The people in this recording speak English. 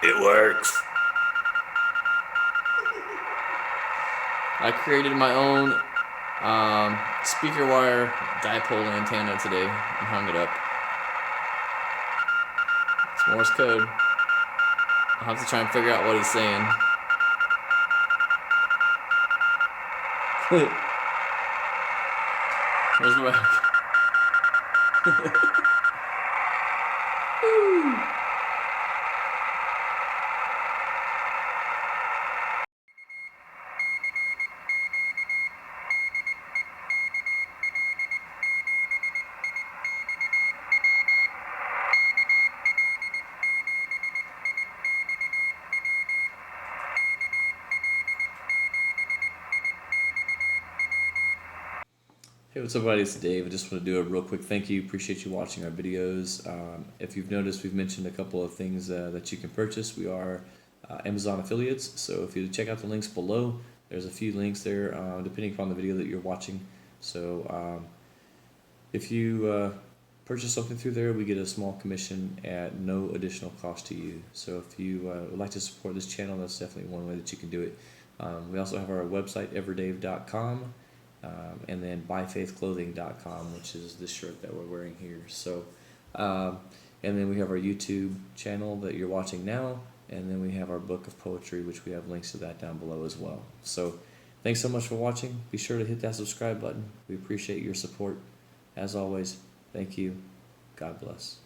It works. I created my own speaker wire dipole antenna today and hung it up. It's Morse code. I'll have to try and figure out what it's saying. Where's the rack? Hey, what's up, everybody? It's Dave. I just want to do a real quick thank you. Appreciate you watching our videos. If you've noticed, we've mentioned a couple of things that you can purchase. We are Amazon affiliates, so if you check out the links below, there's a few links there depending upon the video that you're watching. So if you purchase something through there, we get a small commission at no additional cost to you. So if you would like to support this channel, that's definitely one way that you can do it. We also have our website, everdave.com. And then byfaithclothing.com, which is this shirt that we're wearing here. So, and then we have our YouTube channel that you're watching now, and then we have our book of poetry, which we have links to that down below as well. So, thanks so much for watching. Be sure to hit that subscribe button. We appreciate your support. As always, thank you. God bless.